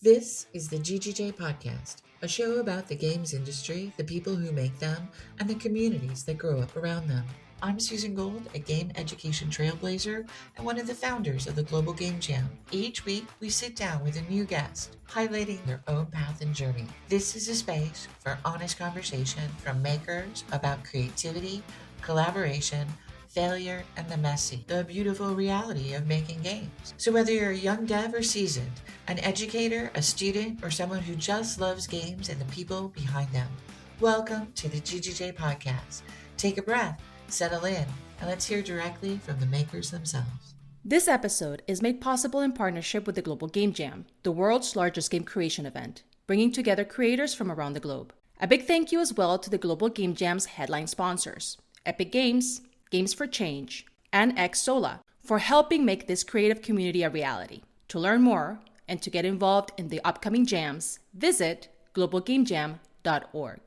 This is the GGJ Podcast, a show about the games industry, the people who make them, and the communities that grow up around them. I'm Susan Gold, a game education trailblazer and one of the founders of the Global Game Jam. Each week, we sit down with a new guest, highlighting their own path and journey. This is a space for honest conversation from makers about creativity, collaboration, failure, and the messy, the beautiful reality of making games. So whether you're a young dev or seasoned, an educator, a student, or someone who just loves games and the people behind them, welcome to the GGJ Podcast. Take a breath, settle in, and let's hear directly from the makers themselves. This episode is made possible in partnership with the Global Game Jam, the world's largest game creation event, bringing together creators from around the globe. A big thank you as well to the Global Game Jam's headline sponsors, Epic Games, Games for Change, and Xsola, for helping make this creative community a reality. To learn more and to get involved in the upcoming jams, visit globalgamejam.org.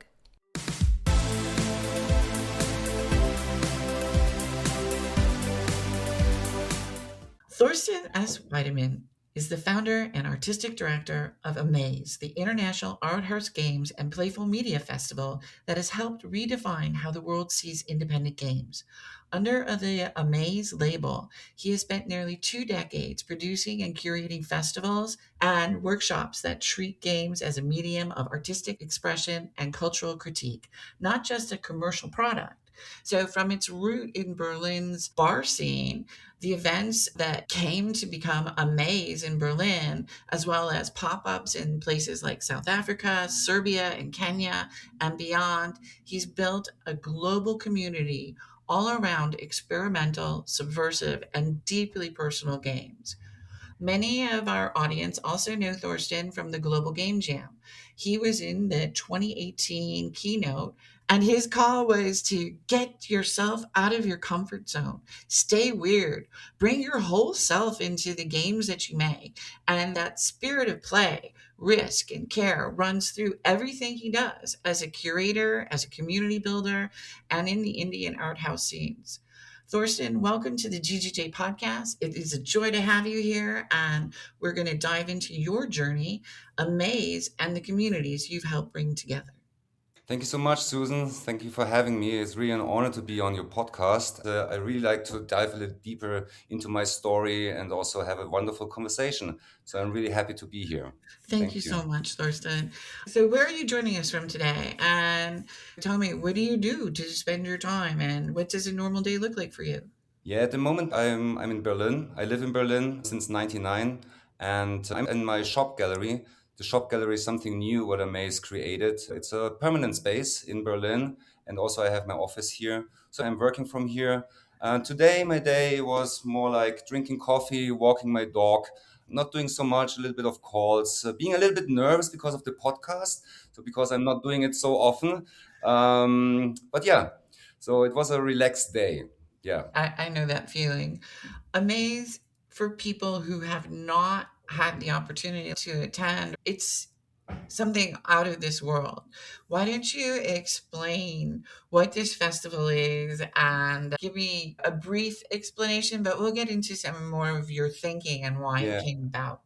Thorsten S. Wiedemann is the founder and artistic director of A MAZE, the international arthouse games and playful media festival that has helped redefine how the world sees independent games. Under the A MAZE label, he has spent nearly 2 decades producing and curating festivals and workshops that treat games as a medium of artistic expression and cultural critique, not just a commercial product. So from its root in Berlin's bar scene, the events that came to become a maze in Berlin, as well as pop-ups in places like South Africa, Serbia, and Kenya, and beyond, he's built a global community all around experimental, subversive, and deeply personal games. Many of our audience also know Thorsten from the Global Game Jam. He was in the 2018 keynote, and his call was to get yourself out of your comfort zone, stay weird, bring your whole self into the games that you make. And that spirit of play, risk, and care runs through everything he does as a curator, as a community builder, and in the indie and art house scenes. Thorsten, welcome to the GGJ Podcast. It is a joy to have you here, and we're going to dive into your journey, A MAZE, and the communities you've helped bring together. Thank you so much, Susan. Thank you for having me. It's really an honor to be on your podcast. I really like to dive a little deeper into my story and also have a wonderful conversation. So I'm really happy to be here. Thank you so much, Thorsten. So where are you joining us from today? And tell me, what do you do to spend your time, and what does a normal day look like for you? Yeah, at the moment I'm in Berlin. I live in Berlin since '99, and I'm in my shop gallery. The shop gallery is something new what Amaze created. It's a permanent space in Berlin, and also I have my office here. So I'm working from here. Today my day was more like drinking coffee, walking my dog, not doing so much, a little bit of calls, being a little bit nervous because of the podcast. So because I'm not doing it so often. But yeah, so it was a relaxed day. Yeah. I know that feeling. A MAZE, for people who have not had the opportunity to attend, it's something out of this world. Why don't you explain what this festival is and give me a brief explanation, but we'll get into some more of your thinking and why Yeah. it came about.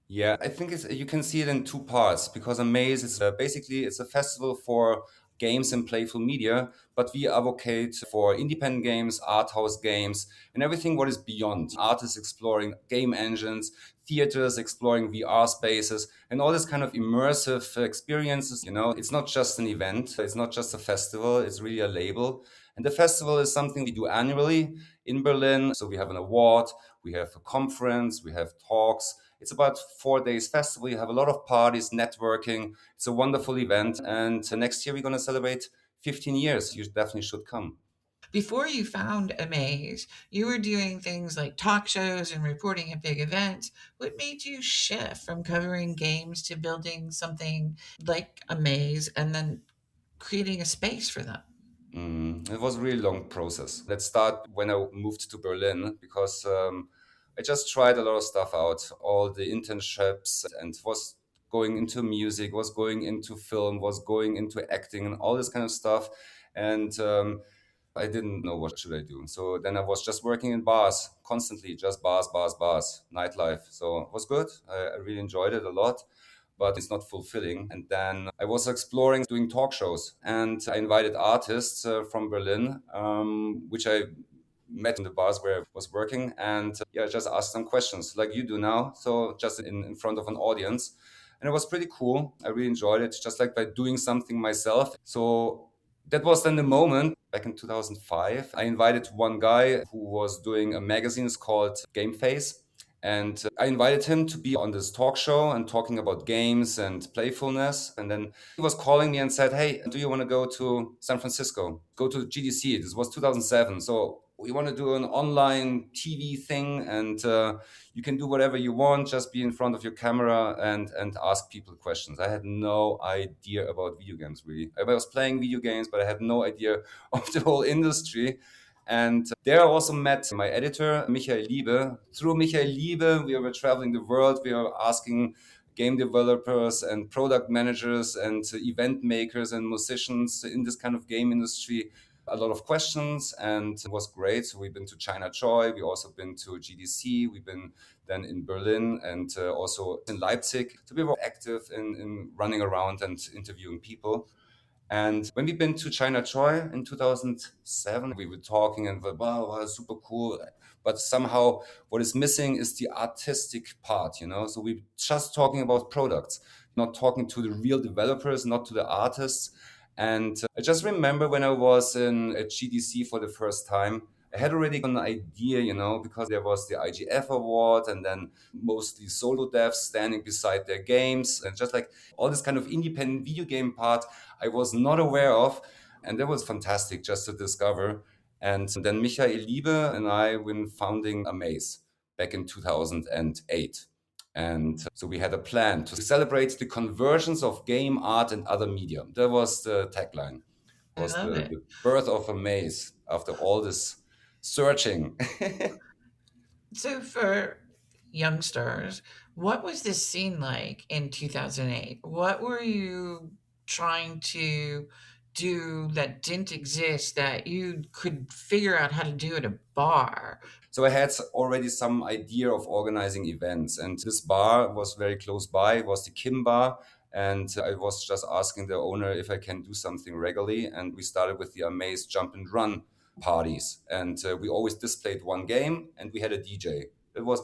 Yeah, I think you can see it in 2 parts because Amaze is basically it's a festival for games and playful media, but we advocate for independent games, art house games, and everything what is beyond. Artists exploring game engines, theaters exploring VR spaces, and all this kind of immersive experiences. You know, it's not just an event, it's not just a festival, it's really a label. And the festival is something we do annually in Berlin. So we have an award, we have a conference, we have talks. It's about 4 days festival. You have a lot of parties, networking. It's a wonderful event. And next year we're going to celebrate 15 years. You definitely should come. Before you found Amaze, you were doing things like talk shows and reporting at big events. What made you shift from covering games to building something like Amaze and then creating a space for them? It was a really long process. Let's start when I moved to Berlin because I just tried a lot of stuff out, all the internships, and was going into music, was going into film, was going into acting and all this kind of stuff. And I didn't know what should I do. So then I was just working in bars constantly, just bars, nightlife. So it was good. I really enjoyed it a lot. but it's not fulfilling. And then I was exploring doing talk shows, and I invited artists from Berlin, which I met in the bars where I was working, and yeah, just asked some questions like you do now. So just in front of an audience. And it was pretty cool. I really enjoyed it, just like by doing something myself. So that was then the moment back in 2005. I invited one guy who was doing a magazine. It's called Game Face. And I invited him to be on this talk show and talking about games and playfulness. And then he was calling me and said, "Hey, do you want to go to San Francisco? Go to GDC." This was 2007. So we want to do an online TV thing, and you can do whatever you want. Just be in front of your camera and ask people questions. I had no idea about video games, really. I was playing video games, but I had no idea of the whole industry. And there I also met my editor, Michael Liebe. Through Michael Liebe, we were traveling the world. We were asking game developers and product managers and event makers and musicians in this kind of game industry a lot of questions, and it was great. So we've been to China Joy, we also been to GDC, we've been then in Berlin and also in Leipzig. So we were active in running around and interviewing people. And when we've been to China Joy in 2007, we were talking and wow, super cool. But somehow what is missing is the artistic part, you know? So we're just talking about products, not talking to the real developers, not to the artists. And I just remember when I was at GDC for the first time, I had already an idea, you know, because there was the IGF award and then mostly solo devs standing beside their games and just like all this kind of independent video game part I was not aware of. And that was fantastic just to discover. And then Michael Liebe and I were founding A MAZE back in 2008. And so we had a plan to celebrate the conversions of game, art, and other media. That was the tagline. It I was love it. the birth of A MAZE after all this searching. So for youngsters, what was this scene like in 2008? What were you trying to do that didn't exist that you could figure out how to do at a bar? So I had already some idea of organizing events, and this bar was very close by. It was the Kim Bar, and I was just asking the owner if I can do something regularly. And we started with the Amaze Jump and Run parties, and we always displayed one game, and we had a DJ. It was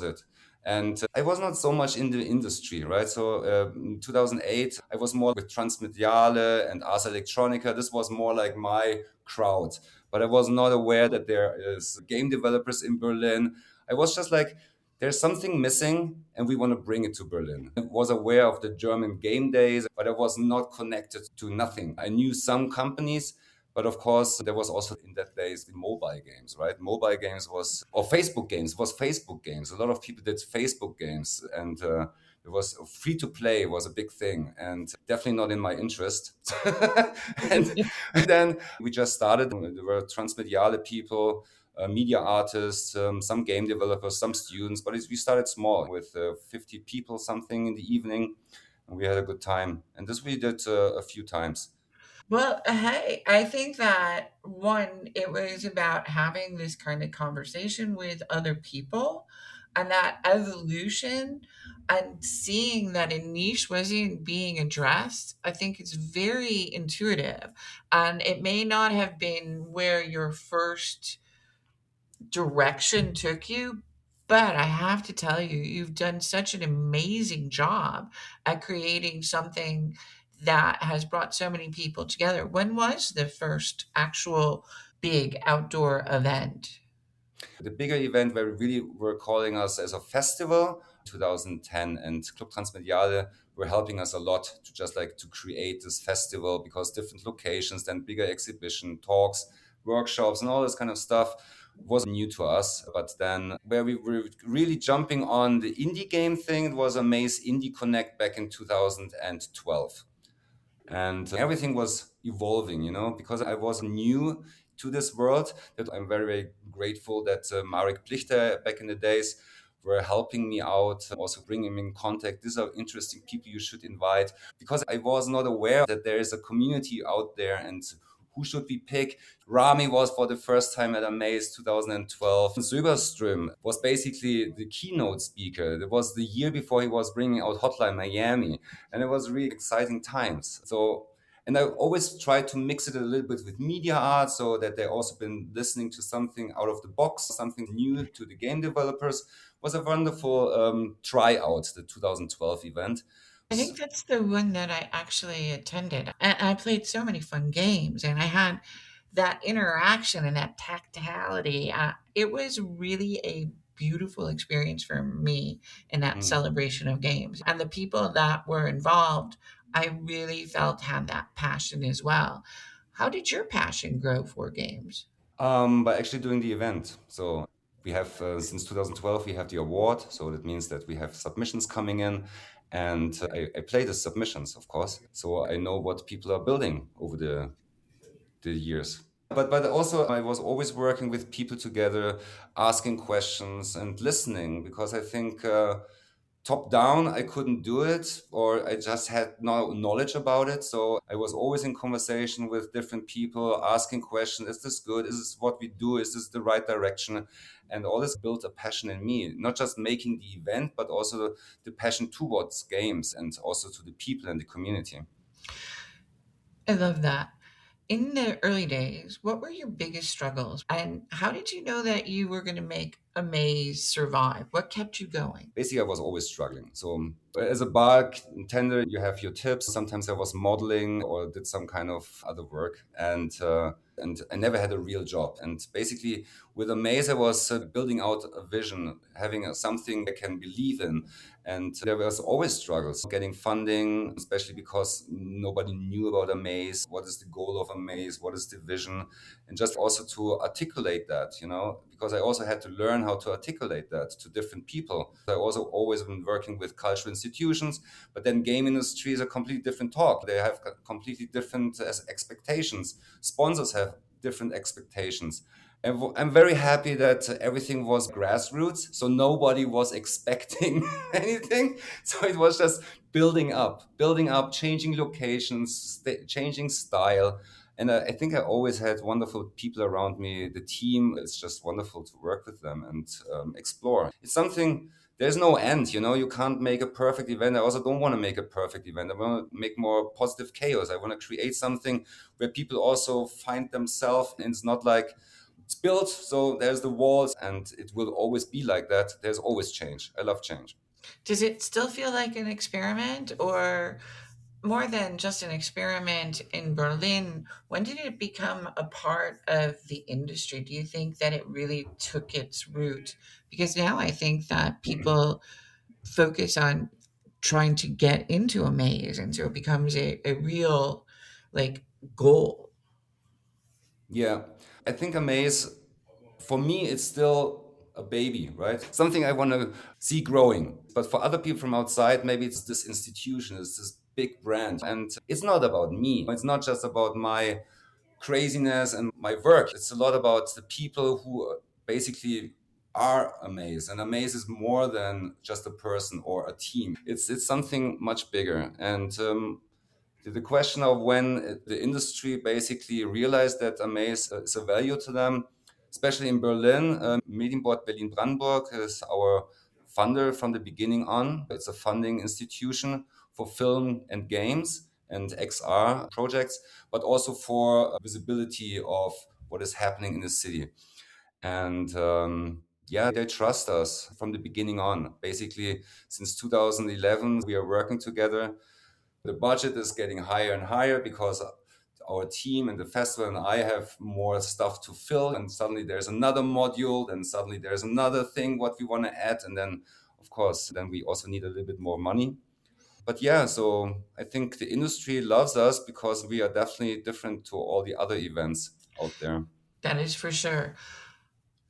it. And I was not so much in the industry, right? So in 2008, I was more with Transmediale and Ars Electronica. This was more like my crowd. But I was not aware that there is game developers in Berlin. I was just like, there's something missing and we want to bring it to Berlin. I was aware of the German game days, but I was not connected to nothing. I knew some companies, but of course, there was also in that days the mobile games, right? Mobile games or Facebook games. It was Facebook games. A lot of people did Facebook games, and it was free to play was a big thing, and definitely not in my interest. and then we just started. There were Transmediale people, media artists, some game developers, some students, but we started small with 50 people something in the evening, and we had a good time. And this we did a few times. Well, hey, I think that one, it was about having this kind of conversation with other people and that evolution and seeing that a niche wasn't being addressed. I think it's very intuitive. And it may not have been where your first direction took you, but I have to tell you, you've done such an amazing job at creating something that has brought so many people together. When was the first actual big outdoor event? The bigger event where we really were calling us as a festival, 2010, and Club Transmediale were helping us a lot to just like to create this festival because different locations, then bigger exhibition, talks, workshops, and all this kind of stuff was new to us. But then where we were really jumping on the indie game thing, it was a Maze Indie Connect back in 2012. And everything was evolving, you know, because I was new to this world. That I'm very, very grateful that Marek Plichter back in the days were helping me out, also bringing me in contact. These are interesting people you should invite, because I was not aware that there is a community out there and who should we pick? Rami was for the first time at A MAZE 2012. Söberström was basically the keynote speaker. It was the year before he was bringing out Hotline Miami, and it was really exciting times. So, and I always try to mix it a little bit with media art so that they also been listening to something out of the box, something new to the game developers. It was a wonderful tryout, the 2012 event. I think that's the one that I actually attended. And I played so many fun games and I had that interaction and that tactility. It was really a beautiful experience for me in that Mm. celebration of games. And the people that were involved, I really felt had that passion as well. How did your passion grow for games? By actually doing the event. So we have, since 2012, we have the award. So that means that we have submissions coming in. And I play the submissions, of course. So I know what people are building over the years. But also I was always working with people together, asking questions and listening, because I think top down I couldn't do it, or I just had no knowledge about it. So I was always in conversation with different people, asking questions: is this good? Is this what we do? Is this the right direction? And all this built a passion in me, not just making the event, but also the passion towards games and also to the people and the community. I love that. In the early days, what were your biggest struggles? And how did you know that you were going to make a maze survive? What kept you going? Basically, I was always struggling. So as a bartender, you have your tips. Sometimes I was modeling or did some kind of other work, and I never had a real job. And basically, with a maze, I was building out a vision, having something I can believe in. And there was always struggles getting funding, especially because nobody knew about a maze. What is the goal of a maze? What is the vision? And just also to articulate that, because I also had to learn how to articulate that to different people. I also always been working with cultural institutions, but then game industry is a completely different talk. They have completely different expectations. Sponsors have different expectations. And I'm very happy that everything was grassroots, so nobody was expecting anything. So it was just building up, changing locations, changing style. And I think I always had wonderful people around me. The team, it's just wonderful to work with them and explore. It's something, there's no end, you can't make a perfect event. I also don't want to make a perfect event. I want to make more positive chaos. I want to create something where people also find themselves, and it's not like it's built, so there's the walls, and it will always be like that. There's always change. I love change. Does it still feel like an experiment or more than just an experiment in Berlin? When did it become a part of the industry? Do you think that it really took its root? Because now I think that people focus on trying to get into a maze, and so it becomes a real like goal. Yeah, I think a maze, for me, it's still a baby, right? Something I want to see growing. But for other people from outside, maybe it's this institution, it's this big brand. And it's not about me. It's not just about my craziness and my work. It's a lot about the people who basically are a maze. And a maze is more than just a person or a team. It's something much bigger. And the question of when the industry basically realized that a maze is a value to them, especially in Berlin. Medienbord Berlin-Brandenburg is our funder from the beginning on. It's a funding institution for film and games and XR projects, but also for visibility of what is happening in the city. And yeah, they trust us from the beginning on. Basically, since 2011, we are working together. The budget is getting higher and higher because our team and the festival and I have more stuff to fill, and suddenly there's another module, then suddenly there's another thing what we want to add, and then of course then we also need a little bit more money. But yeah, so I think the industry loves us because we are definitely different to all the other events out there. That is for sure.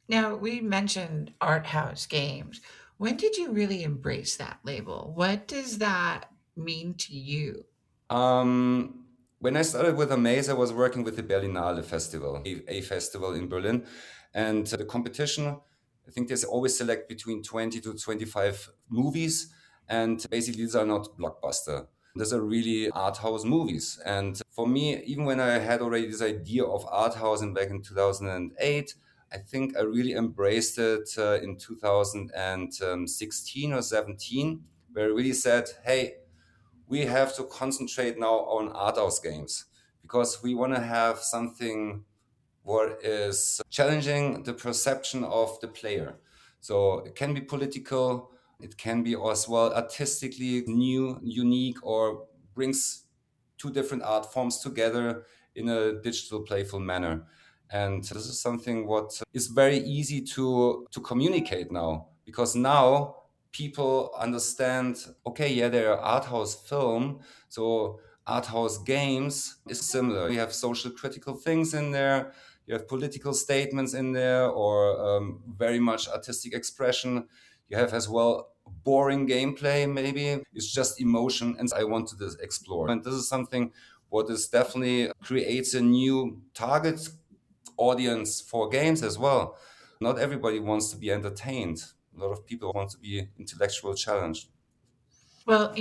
Now, we mentioned art house games. When did you really embrace that label? What does that mean to you? When I started with Amaze, I was working with the Berlinale Festival, a festival in Berlin. And the competition, I think they always select between 20 to 25 movies. And basically, these are not blockbuster. These are really art house movies. And For me, even when I had already this idea of art house back in 2008, I think I really embraced it in 2016 or 17, where I really said, hey, we have to concentrate now on art house games because we want to have something what is challenging the perception of the player. So it can be political, it can be as well artistically new, unique, or brings two different art forms together in a digital, playful manner. And this is something what is very easy to communicate now because now people understand, okay, yeah, there are art house film, so art house games is similar. We have social critical things in there, you have political statements in there, or very much artistic expression. You have as well boring gameplay, maybe it's just emotion, and I wanted to explore. And this is something what is definitely creates a new target audience for games as well. Not everybody wants to be entertained. A lot of people want to be intellectual challenged. Well,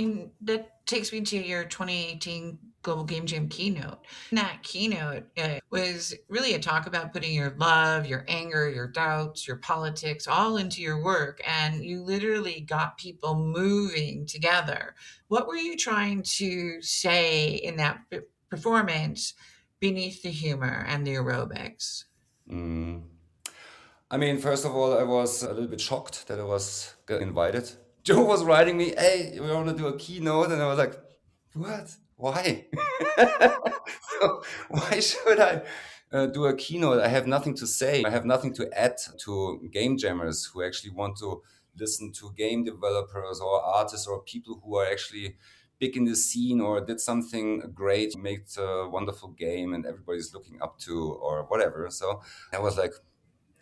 that takes me to your 2018 Global Game Jam keynote. That keynote was really a talk about putting your love, your anger, your doubts, your politics all into your work. And you literally got people moving together. What were you trying to say in that performance beneath the humor and the aerobics? Mm. I mean, first of all, I was a little bit shocked that I was invited. Joe was writing me, hey, we want to do a keynote. And I was like, what? Why? Why should I do a keynote? I have nothing to say. I have nothing to add to game jammers who actually want to listen to game developers or artists or people who are actually big in the scene or did something great, made a wonderful game and everybody's looking up to or whatever. So I was like,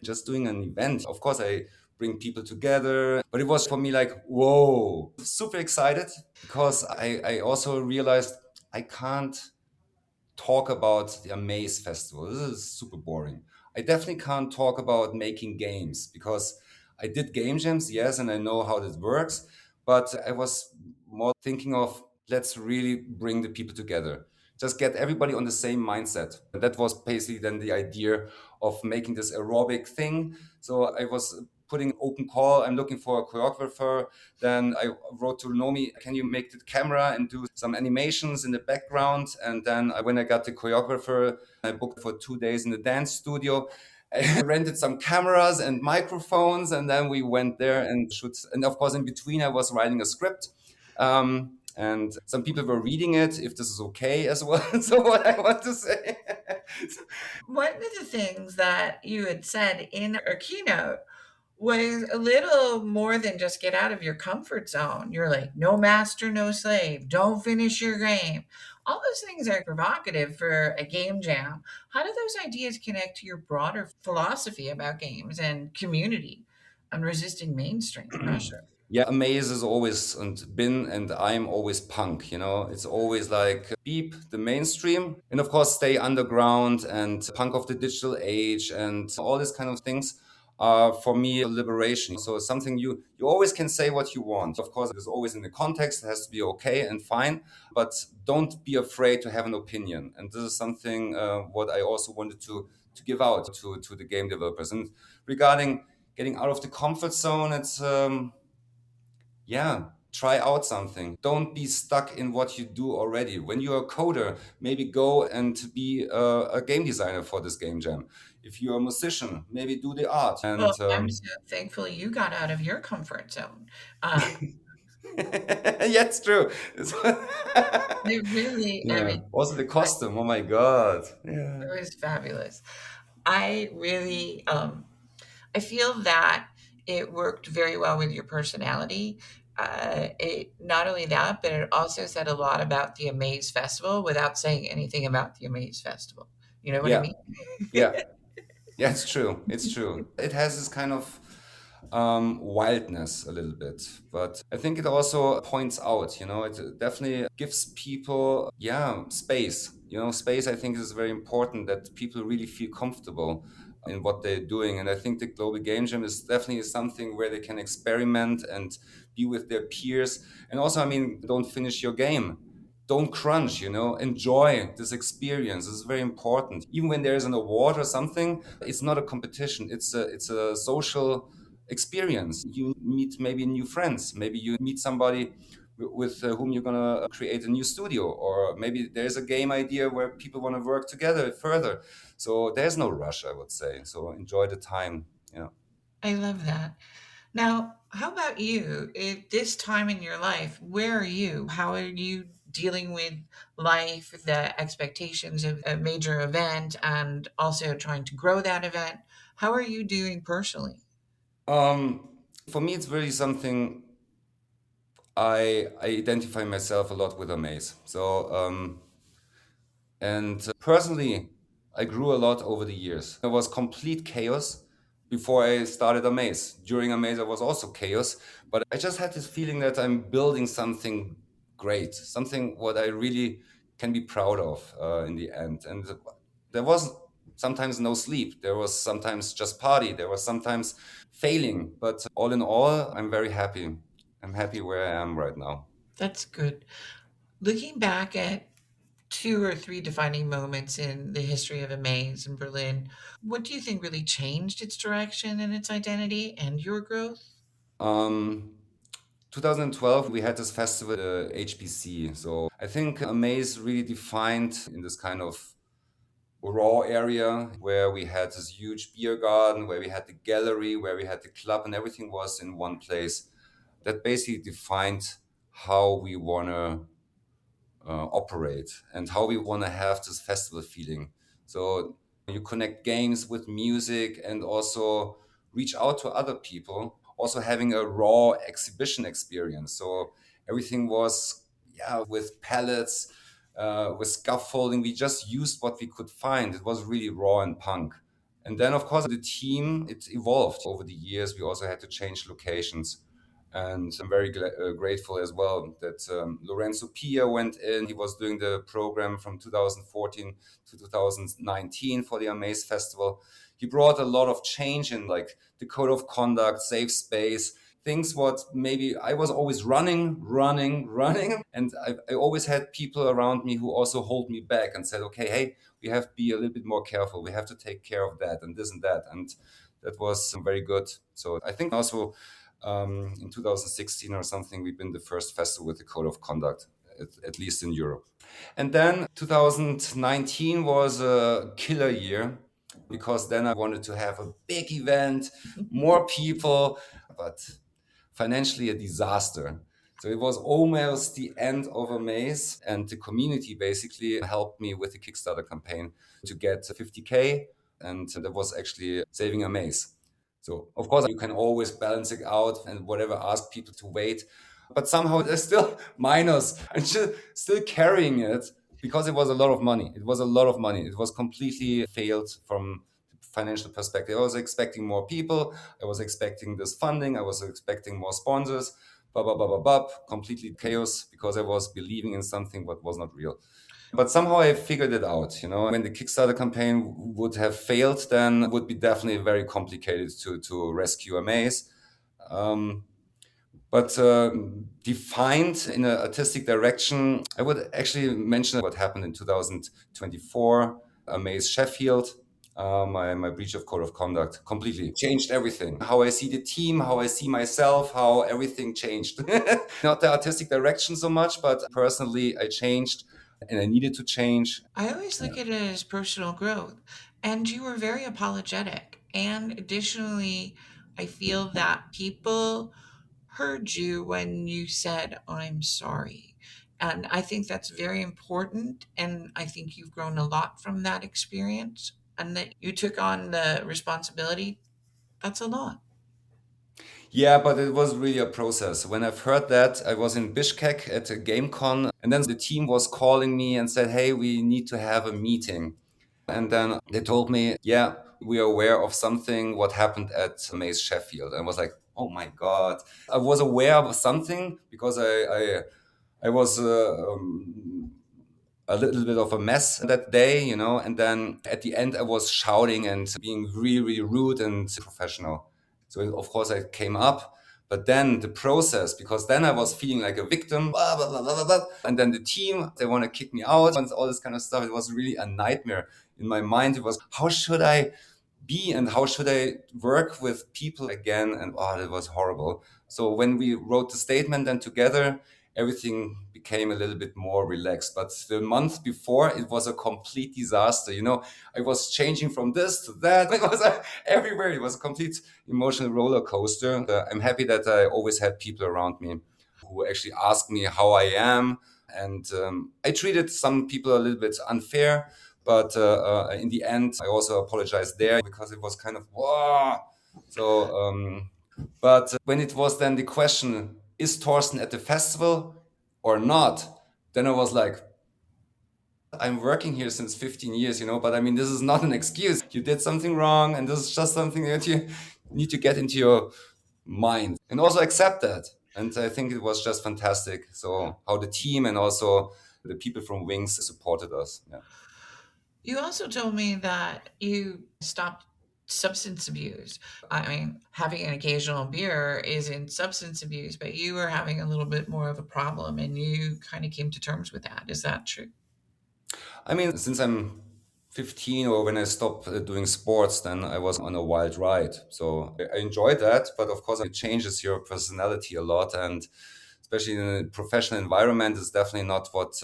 just doing an event. Of course, I bring people together, but it was for me like, whoa, super excited because I also realized I can't talk about the Amaze Festival. This is super boring. I definitely can't talk about making games because I did game jams, yes, and I know how this works, but I was more thinking of let's really bring the people together. Just get everybody on the same mindset. And that was basically then the idea of making this aerobic thing. So I was putting open call. I'm looking for a choreographer. Then I wrote to Nomi, can you make the camera and do some animations in the background? And then when I got the choreographer, I booked for 2 days in the dance studio. I rented some cameras and microphones, and then we went there and shoot. And of course, in between, I was writing a script. And some people were reading it, if this is okay as well. So what I want to say. One of the things that you had said in our keynote was a little more than just get out of your comfort zone. You're like, no master, no slave, don't finish your game. All those things are provocative for a game jam. How do those ideas connect to your broader philosophy about games and community and resisting mainstream pressure? Yeah, Amaze is always and been and I'm always punk, you know. It's always like beep the mainstream and of course stay underground and punk of the digital age and all these kind of things are for me a liberation. So it's something you always can say what you want. Of course, it is always in the context, it has to be okay and fine, but don't be afraid to have an opinion. And this is something what I also wanted to give out to the game developers. And regarding getting out of the comfort zone, it's yeah, try out something. Don't be stuck in what you do already. When you're a coder, maybe go and be a game designer for this game jam. If you're a musician, maybe do the art. And Well, I'm so thankful you got out of your comfort zone. Uh, yeah, it's true. it really, I Yeah. mean, Also the costume. Oh my God. Yeah. it was fabulous. I really, I feel that it worked very well with your personality. It not only that, but it also said a lot about the Amaze Festival without saying anything about the Amaze Festival. You know what I Yeah. mean? Yeah. Yeah, it's true. It's true. It has this kind of wildness a little bit, but I think it also points out, you know, it definitely gives people, yeah, space. You know, space I think is very important that people really feel comfortable in what they're doing. And I think the Global Game Jam is definitely something where they can experiment and be with their peers. And also, I mean, don't finish your game. don't crunch, enjoy this experience. It's very important. Even when there is an award or something, it's not a competition. It's a social experience. You meet maybe new friends. Maybe you meet somebody with whom you're going to create a new studio, or maybe there's a game idea where people want to work together further. So there's no rush, I would say. So enjoy the time. Yeah. I love that. Now, how about you? At this time in your life, where are you? How are you dealing with life, the expectations of a major event, and also trying to grow that event? How are you doing personally? Um, for me, it's really something I identify myself a lot with a maze. And personally, I grew a lot over the years. There was complete chaos before I started a maze. During a maze, I was also chaos, but I just had this feeling that I'm building something great, something what I really can be proud of in the end. And there was sometimes no sleep. There was sometimes just party. There was sometimes failing. But all in all, I'm very happy. I'm happy where I am right now. That's good. Looking back at two or three defining moments in the history of Amaze in Berlin, what do you think really changed its direction and its identity and your growth? Um, 2012, we had this festival, HBC. So I think Amaze really defined in this kind of raw area where we had this huge beer garden, where we had the gallery, where we had the club, and everything was in one place. That basically defined how we want to operate and how we want to have this festival feeling. So you connect games with music and also reach out to other people, also having a raw exhibition experience. So everything was, yeah, with pallets, with scaffolding. We just used what we could find. It was really raw and punk. And then, of course, the team, it evolved over the years. We also had to change locations. And I'm very grateful as well that Lorenzo Pia went in. He was doing the program from 2014 to 2019 for the Amaze Festival. He brought a lot of change in, like the code of conduct, safe space, things what maybe I was always running. And I always had people around me who also hold me back and said, okay, hey, we have to be a little bit more careful. We have to take care of that and this and that. And that was very good. So I think also in 2016 or something, we've been the first festival with the code of conduct, at least in Europe. And then 2019 was a killer year because then I wanted to have a big event, more people, but financially a disaster. So it was almost the end of a maze, and the community basically helped me with the Kickstarter campaign to get 50K, and that was actually saving a maze. So of course you can always balance it out and whatever, ask people to wait, but somehow there's still minus. I'm still carrying it because it was a lot of money. It was a lot of money. It was completely failed from financial perspective. I was expecting more people. I was expecting this funding. I was expecting more sponsors. Completely chaos because I was believing in something what was not real. But somehow I figured it out. When the Kickstarter campaign would have failed, then it would be definitely very complicated to rescue a maze. Um, but defined in an artistic direction, I would actually mention what happened in 2024, a maze Sheffield. My breach of code of conduct completely changed everything. How I see the team, how I see myself, how everything changed. Not the artistic direction so much, but personally, I changed and I needed to change. I always look at it as personal growth. And you were very apologetic. And additionally, I feel that people heard you when you said, I'm sorry. And I think that's very important. And I think you've grown a lot from that experience and that you took on the responsibility. That's a lot. Yeah, but it was really a process. When I've heard that, I was in Bishkek at a GameCon, and then the team was calling me and said, hey, we need to have a meeting. And then they told me, yeah, we are aware of something, what happened at Maze Sheffield. And I was like, oh my God. I was aware of something because I was a little bit of a mess that day, and then at the end I was shouting and being really, really rude and professional. So of course I came up, But then the process, because then I was feeling like a victim, blah, blah, blah, blah, blah, blah. And then the team, they want to kick me out and all this kind of stuff. It was really a nightmare. In my mind, it was, how should I be and how should I work with people again? And it was horrible. So when we wrote the statement and together, everything became a little bit more relaxed. But the month before, it was a complete disaster. I was changing from this to that. It was everywhere. It was a complete emotional roller coaster. I'm happy that I always had people around me who actually asked me how I am. And I treated some people a little bit unfair. But in the end, I also apologized there because it was kind of, wow. So, but when it was then the question, is Thorsten at the festival or not? Then I was like, I'm working here since 15 years, but I mean, this is not an excuse. You did something wrong, and this is just something that you need to get into your mind and also accept that. And I think it was just fantastic. So how the team and also the people from Wings supported us. Yeah. You also told me that you stopped substance abuse. I mean, having an occasional beer isn't substance abuse, but you were having a little bit more of a problem and you kind of came to terms with that. Is that true? I mean, since I'm 15 or when I stopped doing sports, then I was on a wild ride. So I enjoyed that. But of course, it changes your personality a lot. And especially in a professional environment, it's definitely not what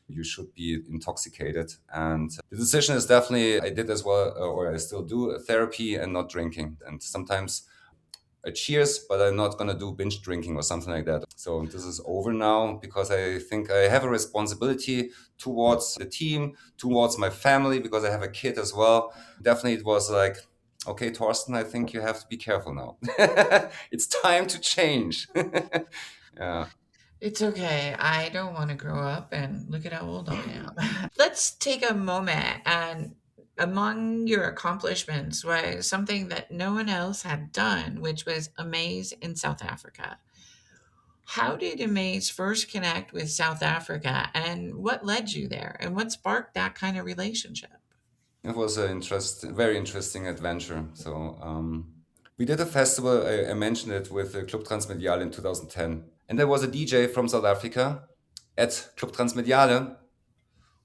you should be intoxicated. And the decision is definitely, I did as well, or I still do therapy and not drinking. And sometimes I cheers, but I'm not going to do binge drinking or something like that. So this is over now because I think I have a responsibility towards the team, towards my family, because I have a kid as well. Definitely it was like, okay, Thorsten, I think you have to be careful now. It's time to change. Yeah. It's okay. I don't want to grow up and look at how old I am. Let's take a moment, and among your accomplishments was something that no one else had done, which was A MAZE in South Africa. How did A MAZE first connect with South Africa, and what led you there, and what sparked that kind of relationship? It was a very interesting adventure. So we did a festival, I mentioned it, with Club Transmediale in 2010. And there was a DJ from South Africa at Club Transmediale,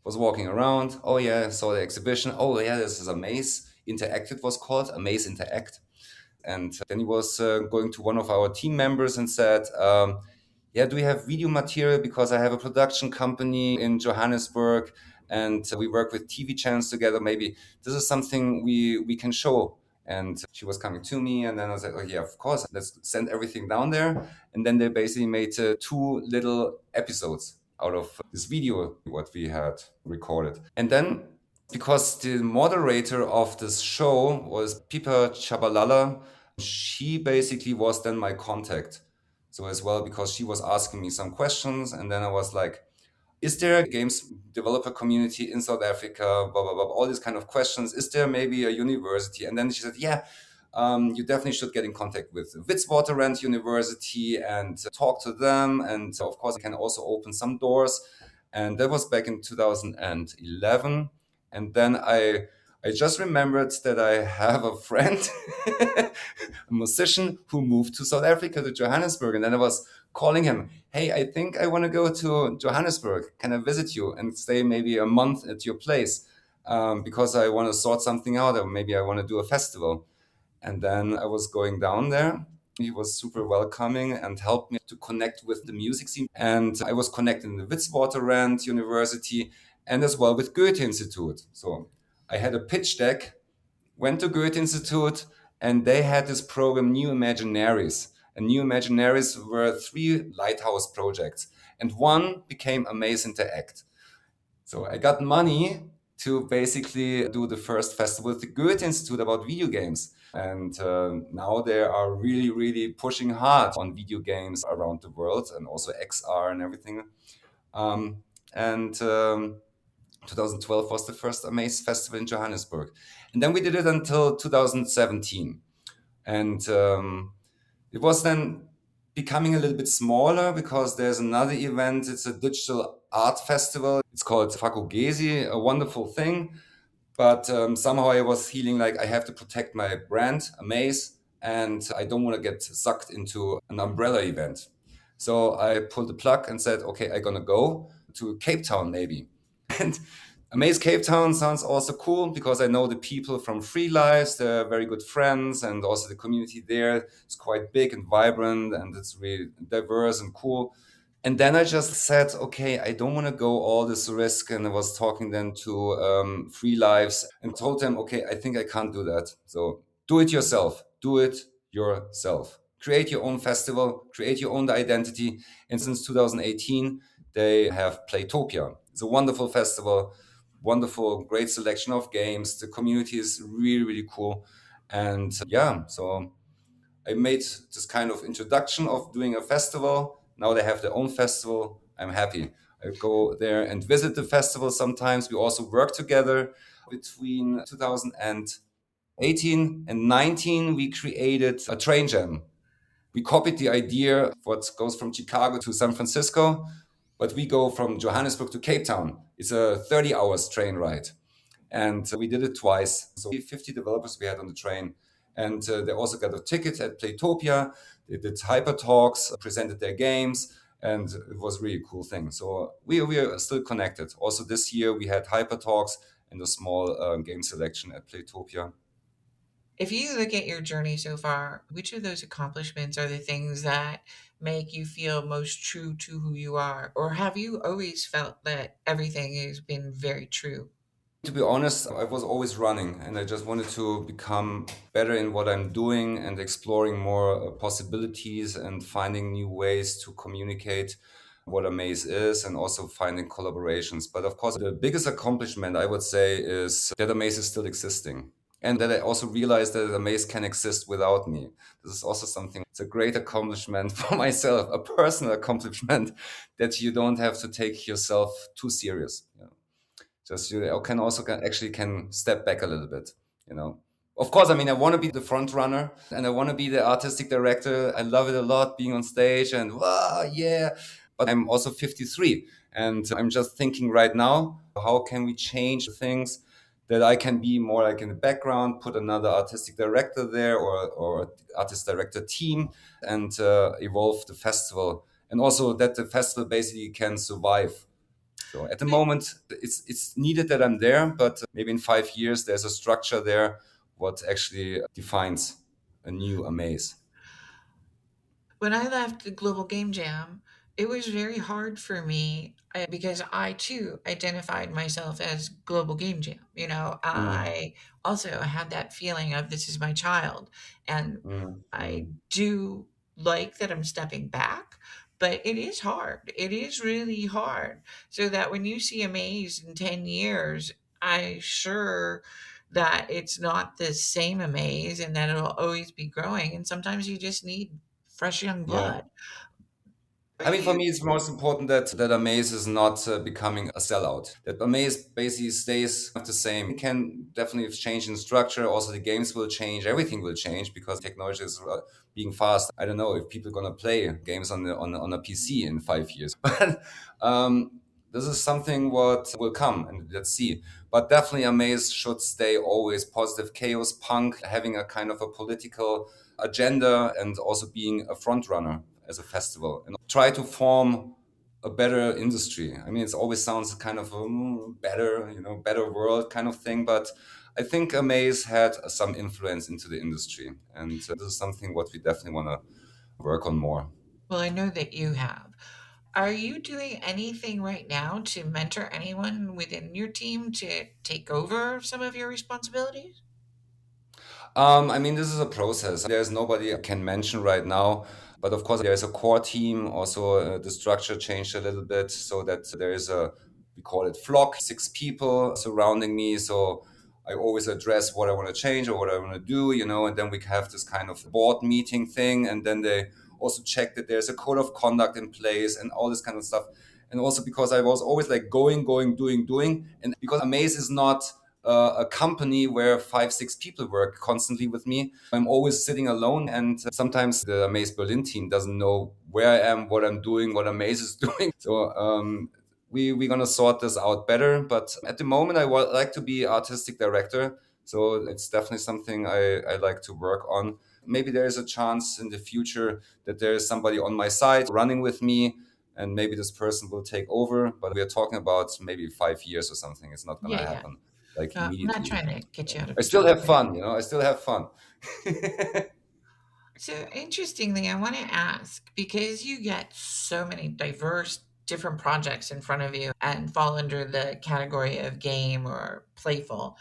was walking around. Oh yeah, saw the exhibition. Oh yeah, this is A MAZE Interact, it was called, A MAZE Interact. And then he was going to one of our team members and said, yeah, do we have video material? Because I have a production company in Johannesburg and we work with TV channels together. Maybe this is something we can show. And she was coming to me, and then I was like, oh yeah, of course, let's send everything down there. And then they basically made 2 little episodes out of this video, what we had recorded. And then because the moderator of this show was Pipa Chabalala, she basically was then my contact. So as well, because she was asking me some questions, and then I was like, is there a games developer community in South Africa, blah, blah, blah, all these kind of questions. Is there maybe a university? And then she said, yeah, you definitely should get in contact with Witwatersrand University and talk to them. And of course, it can also open some doors. And that was back in 2011. And then I just remembered that I have a friend, a musician who moved to South Africa, to Johannesburg. And then I was calling him, hey, I think I want to go to Johannesburg. Can I visit you and stay maybe a month at your place? Because I want to sort something out, or maybe I want to do a festival. And then I was going down there. He was super welcoming and helped me to connect with the music scene. And I was connected with Witwatersrand University and as well with Goethe Institute. So I had a pitch deck, went to Goethe Institute, and they had this program, New Imaginaries. And New Imaginaries were 3 lighthouse projects, and one became A MAZE Interact. So I got money to basically do the first festival with the Goethe Institute about video games. And now they are really, really pushing hard on video games around the world and also XR and everything. And 2012 was the first A MAZE festival in Johannesburg. And then we did it until 2017. And it was then becoming a little bit smaller because there's another event. It's a digital art festival. It's called Fakugesi, a wonderful thing. But somehow I was feeling like I have to protect my brand, A MAZE. and I don't want to get sucked into an umbrella event. So I pulled the plug and said, okay, I'm gonna go to Cape Town maybe. And Amaze Cape Town sounds also cool because I know the people from Free Lives, they're very good friends, and also the community there is quite big and vibrant, and it's really diverse and cool. And then I just said, okay, I don't want to go all this risk. And I was talking then to Free Lives and told them, okay, I think I can't do that. So do it yourself. Do it yourself. Create your own festival, create your own identity. And since 2018, they have Playtopia. It's a wonderful festival, wonderful, great selection of games. The community is really, really cool. And yeah, so I made this kind of introduction of doing a festival. Now they have their own festival. I'm happy. I go there and visit the festival sometimes. We also work together. Between 2018 and 19, we created a train jam. We copied the idea what goes from Chicago to San Francisco, but we go from Johannesburg to Cape Town. It's a 30 hours train ride. And we did it twice. So 50 developers we had on the train. And they also got a ticket at Playtopia. They did hyper talks, presented their games, and it was really a cool thing. So we are still connected. Also this year we had hyper talks and a small game selection at Playtopia. If you look at your journey so far, which of those accomplishments are the things that make you feel most true to who you are? Or have you always felt that everything has been very true? To be honest, I was always running and I just wanted to become better in what I'm doing and exploring more possibilities and finding new ways to communicate what a maze is and also finding collaborations. But of course, the biggest accomplishment I would say is that a maze is still existing. And that I also realized that a maze can exist without me. This is also something, it's a great accomplishment for myself, a personal accomplishment that you don't have to take yourself too serious. Just you can step back a little bit, you know. Of course, I mean, I want to be the front runner and I want to be the artistic director. I love it a lot being on stage and wow, yeah. But I'm also 53 and I'm just thinking right now, how can we change things that I can be more like in the background, put another artistic director there or artist director team and evolve the festival. And also that the festival basically can survive. So at the moment, it's needed that I'm there, but maybe in 5 years, there's a structure there what actually defines a new amaze. When I left the Global Game Jam, it was very hard for me because I too identified myself as Global Game Jam. You know, Mm, I also had that feeling of this is my child. And mm, I mm. do like that I'm stepping back, but it is hard. It is really hard. So that when you see a maze in 10 years, I sure that it's not the same amaze and that it'll always be growing. And sometimes you just need fresh young Yeah. blood. Are I mean, for you me, it's most important that Amaze is not becoming a sellout. That Amaze basically stays the same. It can definitely change in structure. Also, the games will change. Everything will change because technology is being fast. I don't know if people are gonna play games on a PC in 5 years, but this is something what will come, and let's see. But definitely, Amaze should stay always positive chaos punk, having a kind of a political agenda, and also being a front runner as a festival and try to form a better industry. I mean, it always sounds kind of better, better world kind of thing, but I think Amaze had some influence into the industry, and this is something what we definitely want to work on more. well, I know that you have. Are you doing anything right now to mentor anyone within your team to take over some of your responsibilities? I mean, this is a process. There's nobody I can mention right now, but of course, there's a core team. Also, the structure changed a little bit so that there is we call it flock, 6 people surrounding me. So I always address what I want to change or what I want to do, and then we have this kind of board meeting thing. And then they also check that there's a code of conduct in place and all this kind of stuff. And also because I was always like going, doing. And because Amaze is not a company where 5, 6 people work constantly with me. I'm always sitting alone, and sometimes the Amaze Berlin team doesn't know where I am, what I'm doing, what Amaze is doing. So we're gonna sort this out better. But at the moment, I would like to be artistic director. So it's definitely something I like to work on. Maybe there is a chance in the future that there is somebody on my side running with me, and maybe this person will take over. But we are talking about maybe 5 years or something. It's not going Yeah, to yeah. happen like I'm not immediately. trying to get you out of I your still job. have fun, you know, I still have fun. So interestingly, I want to ask because you get so many diverse different projects in front of you and fall under the category of game or playful.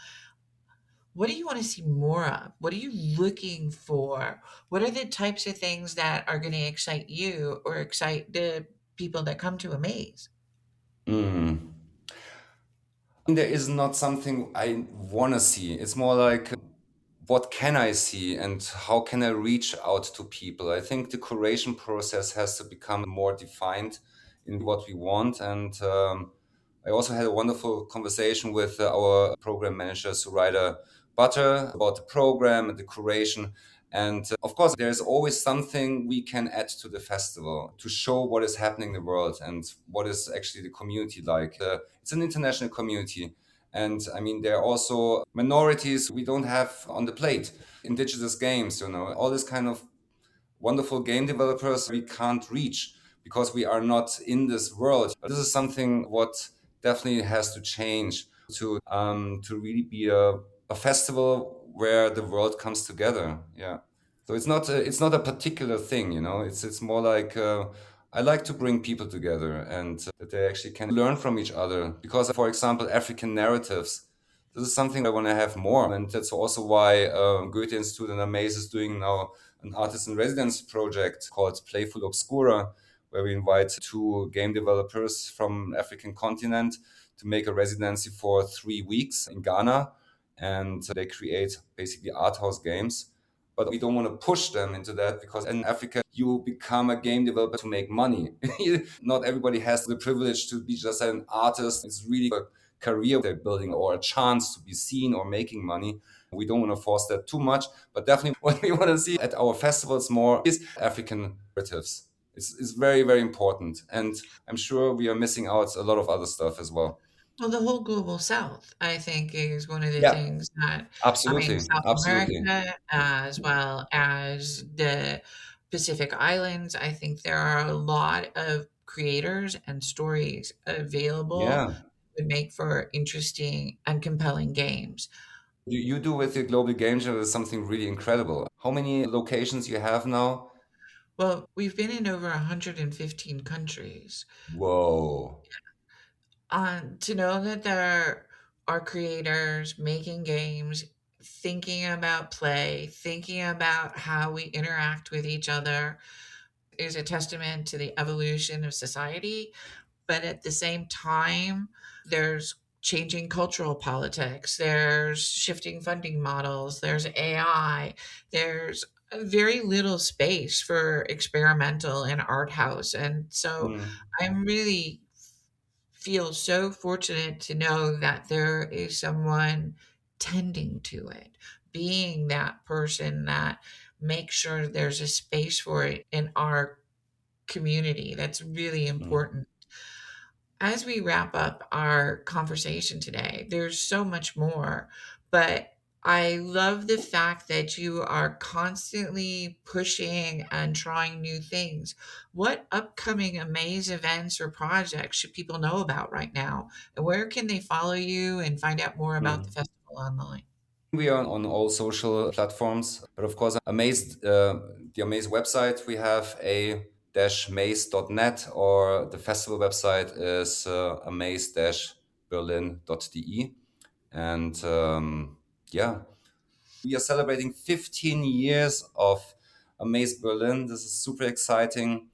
What do you want to see more of? What are you looking for? What are the types of things that are going to excite you or excite the people that come to a maze? Mm. There is not something I want to see. It's more like what can I see and how can I reach out to people? I think the curation process has to become more defined in what we want. And I also had a wonderful conversation with our program manager, Surida Butter, about the program and the curation. And of course, there's always something we can add to the festival to show what is happening in the world and what is actually the community like. It's an international community. And I mean, there are also minorities we don't have on the plate. Indigenous games, you know, all this kind of wonderful game developers we can't reach because we are not in this world. This is something what definitely has to change to really be a festival where the world comes together. Yeah. So it's not a particular thing, you know. It's more like I like to bring people together and that they actually can learn from each other. Because, for example, African narratives. This is something I want to have more, and that's also why Goethe Institute and Amaze is doing now an artist in residence project called Playful Obscura, where we invite two game developers from African continent to make a residency for 3 weeks in Ghana, and they create basically art house games, but we don't want to push them into that because in Africa, you become a game developer to make money. Not everybody has the privilege to be just an artist. It's really a career they're building or a chance to be seen or making money. We don't want to force that too much, but definitely what we want to see at our festivals more is African narratives. It's very, very important. And I'm sure we are missing out a lot of other stuff as well. Well, the whole global South, I think, is one of the Yeah, things that, I mean, absolutely. South Absolutely. America as well as the Pacific Islands. I think there are a lot of creators and stories available Yeah. to make for interesting and compelling games. You do with your global game jam is something really incredible. How many locations you have now? Well, we've been in over 115 countries. Whoa. To know that there are creators making games, thinking about play, thinking about how we interact with each other is a testament to the evolution of society. But at the same time, there's changing cultural politics, there's shifting funding models, there's AI, there's very little space for experimental and art house. And so Mm, I'm really feel so fortunate to know that there is someone tending to it, being that person that makes sure there's a space for it in our community. That's really mm, important. As we wrap up our conversation today, there's so much more, but I love the fact that you are constantly pushing and trying new things. What upcoming Amaze events or projects should people know about right now? And where can they follow you and find out more about the mm. festival online? We are on all social platforms, but of course, the Amaze website, we have a-maze.net, or the festival website is amaze-berlin.de. And yeah, we are celebrating 15 years of Amaze Berlin. This is super exciting.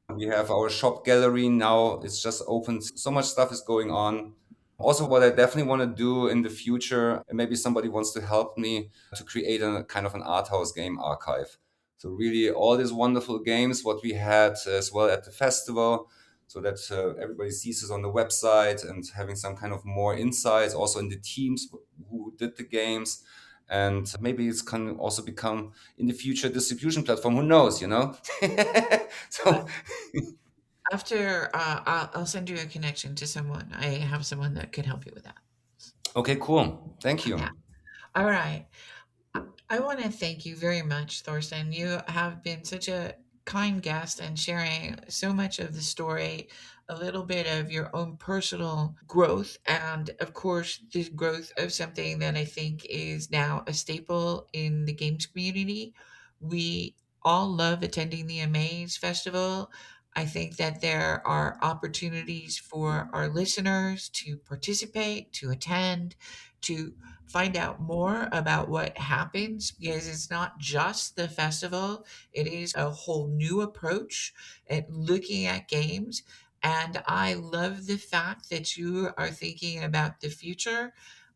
We have our shop gallery now. It's just opened. So much stuff is going on. Also, what I definitely want to do in the future, and maybe somebody wants to help me to create a kind of an art house game archive. So really, all these wonderful games, what we had as well at the festival, so that everybody sees it on the website and having some kind of more insights, also in the teams who did the games, and maybe it can also become in the future a distribution platform. Who knows, you know? Uh, So After I'll send you a connection to someone. I have someone that could help you with that. okay, cool. Thank Yeah. you. All right. I want to thank you very much, Thorsten. You have been such a kind guest and sharing so much of the story, a little bit of your own personal growth, and of course, the growth of something that I think is now a staple in the games community. We all love attending the Amaze Festival. I think that there are opportunities for our listeners to participate, to attend, to find out more about what happens because it's not just the festival, it is a whole new approach at looking at games. And I love the fact that you are thinking about the future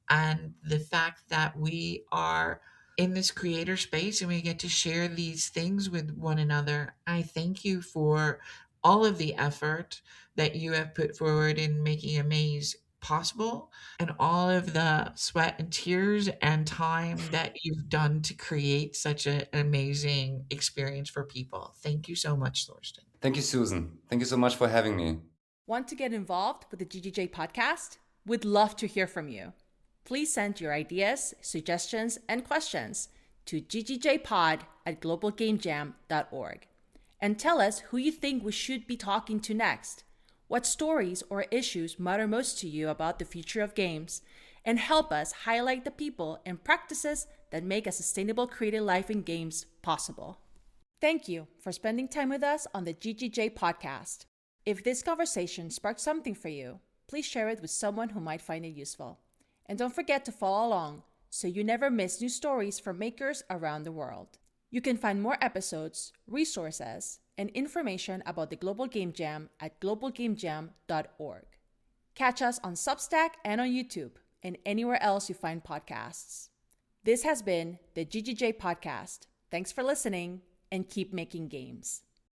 and the fact that we are in this creator space and we get to share these things with one another. I thank you for all of the effort that you have put forward in making a maze possible and all of the sweat and tears and time that you've done to create such an amazing experience for people. Thank you so much, Thorsten. Thank you, Susan. Thank you so much for having me. Want to get involved with the GGJ podcast? We'd love to hear from you. Please send your ideas, suggestions, and questions to ggjpod@globalgamejam.org and tell us who you think we should be talking to next, what stories or issues matter most to you about the future of games, and help us highlight the people and practices that make a sustainable creative life in games possible. Thank you for spending time with us on the GGJ podcast. If this conversation sparked something for you, please share it with someone who might find it useful. And don't forget to follow along so you never miss new stories from makers around the world. You can find more episodes, resources, and information about the Global Game Jam at globalgamejam.org. Catch us on Substack and on YouTube and anywhere else you find podcasts. This has been the GGJ Podcast. Thanks for listening and keep making games.